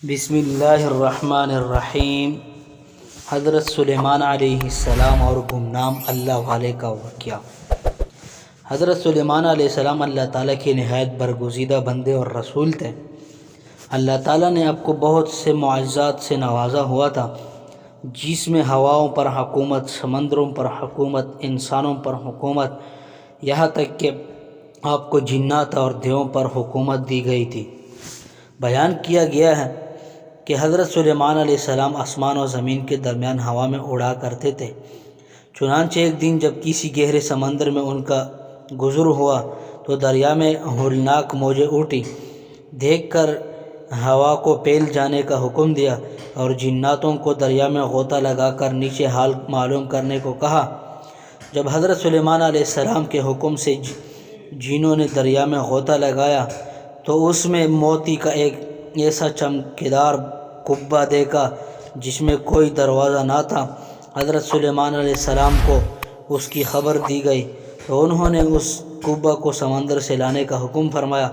بسم اللہ الرحمن الرحیم۔ حضرت سلیمان علیہ السلام اور گمنام اللہ والے کا واقعہ۔ حضرت سلیمان علیہ السلام اللہ تعالیٰ کے نہایت برگزیدہ بندے اور رسول تھے۔ اللہ تعالیٰ نے آپ کو بہت سے معجزات سے نوازا ہوا تھا، جس میں ہواؤں پر حکومت، سمندروں پر حکومت، انسانوں پر حکومت، یہاں تک کہ آپ کو جنات اور دیووں پر حکومت دی گئی تھی۔ بیان کیا گیا ہے کہ حضرت سلیمان علیہ السلام آسمان و زمین کے درمیان ہوا میں اڑا کرتے تھے۔ چنانچہ ایک دن جب کسی گہرے سمندر میں ان کا گزر ہوا تو دریا میں ہولناک موجیں اٹھی۔ دیکھ کر ہوا کو پھیل جانے کا حکم دیا اور جناتوں کو دریا میں غوطہ لگا کر نیچے حال معلوم کرنے کو کہا۔ جب حضرت سلیمان علیہ السلام کے حکم سے جنوں نے دریا میں غوطہ لگایا تو اس میں موتی کا ایک ایسا چمکدار قبہ دیکھا جس میں کوئی دروازہ نہ تھا۔ حضرت سلیمان علیہ السلام کو اس کی خبر دی گئی تو انہوں نے اس قبہ کو سمندر سے لانے کا حکم فرمایا۔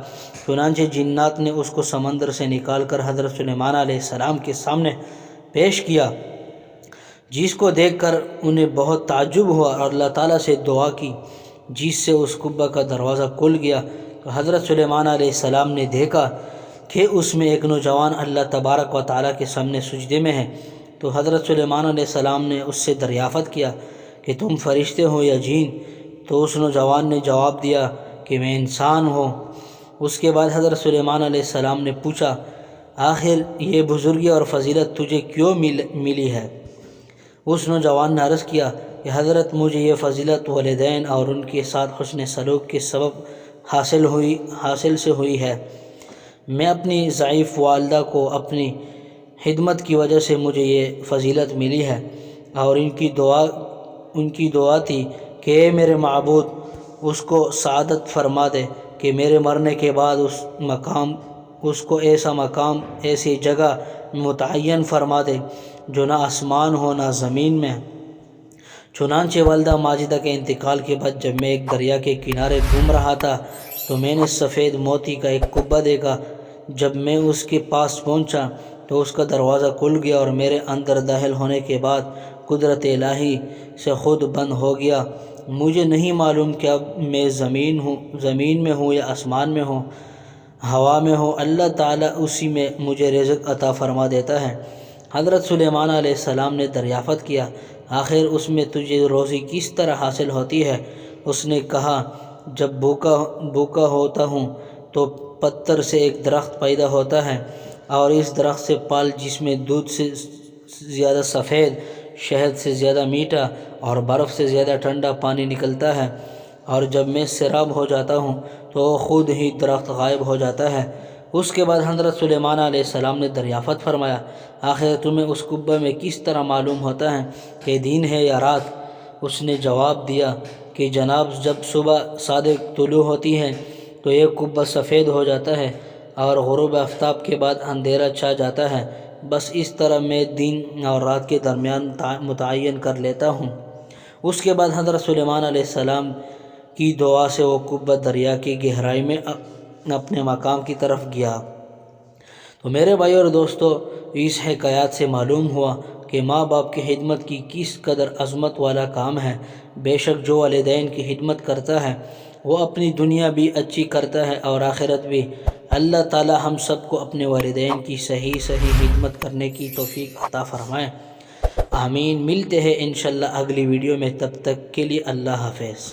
چنانچہ جنات نے اس کو سمندر سے نکال کر حضرت سلیمان علیہ السلام کے سامنے پیش کیا، جس کو دیکھ کر انہیں بہت تعجب ہوا اور اللہ تعالیٰ سے دعا کی، جس سے اس قبہ کا دروازہ کھل گیا۔ تو حضرت سلیمان علیہ السلام نے دیکھا کہ اس میں ایک نوجوان اللہ تبارک و تعالیٰ کے سامنے سجدے میں ہے۔ تو حضرت سلیمان علیہ السلام نے اس سے دریافت کیا کہ تم فرشتے ہو یا جین؟ تو اس نوجوان نے جواب دیا کہ میں انسان ہوں۔ اس کے بعد حضرت سلیمان علیہ السلام نے پوچھا، آخر یہ بزرگی اور فضیلت تجھے کیوں ملی ہے؟ اس نوجوان نے عرض کیا کہ حضرت مجھے یہ فضیلت والدین اور ان کے ساتھ حسن سلوک کے سبب حاصل سے ہوئی ہے۔ میں اپنی ضعیف والدہ کو اپنی خدمت کی وجہ سے مجھے یہ فضیلت ملی ہے، اور ان کی دعا تھی کہ اے میرے معبود، اس کو سعادت فرما دے کہ میرے مرنے کے بعد اس کو ایسا مقام، ایسی جگہ متعین فرما دے جو نہ آسمان ہو نہ زمین میں۔ چنانچہ والدہ ماجدہ کے انتقال کے بعد جب میں ایک دریا کے کنارے گھوم رہا تھا تو میں نے سفید موتی کا ایک قبہ دیکھا۔ جب میں اس کے پاس پہنچا تو اس کا دروازہ کھل گیا اور میرے اندر داخل ہونے کے بعد قدرت الہی سے خود بند ہو گیا۔ مجھے نہیں معلوم کہ اب میں زمین میں ہوں یا آسمان میں ہوں، ہوا میں ہوں، اللہ تعالیٰ اسی میں مجھے رزق عطا فرما دیتا ہے۔ حضرت سلیمان علیہ السلام نے دریافت کیا، آخر اس میں تجھے روزی کس طرح حاصل ہوتی ہے؟ اس نے کہا، جب بھوکا ہوتا ہوں تو پتھر سے ایک درخت پیدا ہوتا ہے اور اس درخت سے پھل جس میں دودھ سے زیادہ سفید، شہد سے زیادہ میٹھا اور برف سے زیادہ ٹھنڈا پانی نکلتا ہے، اور جب میں سیراب ہو جاتا ہوں تو خود ہی درخت غائب ہو جاتا ہے۔ اس کے بعد حضرت سلیمان علیہ السلام نے دریافت فرمایا، آخر تمہیں اس قبہ میں کس طرح معلوم ہوتا ہے کہ دن ہے یا رات؟ اس نے جواب دیا کہ جناب، جب صبح صادق طلوع ہوتی ہے تو ایک قبہ سفید ہو جاتا ہے اور غروب آفتاب کے بعد اندھیرا چھا جاتا ہے، بس اس طرح میں دن اور رات کے درمیان متعین کر لیتا ہوں۔ اس کے بعد حضرت سلیمان علیہ السلام کی دعا سے وہ قبہ دریا کی گہرائی میں اپنے مقام کی طرف گیا۔ تو میرے بھائی اور دوستو، اس حکایات سے معلوم ہوا کہ ماں باپ کی خدمت کی کس قدر عظمت والا کام ہے۔ بے شک جو والدین کی خدمت کرتا ہے وہ اپنی دنیا بھی اچھی کرتا ہے اور آخرت بھی۔ اللہ تعالی ہم سب کو اپنے والدین کی صحیح خدمت کرنے کی توفیق عطا فرمائے، آمین۔ ملتے ہیں انشاءاللہ اگلی ویڈیو میں، تب تک کے لیے اللہ حافظ۔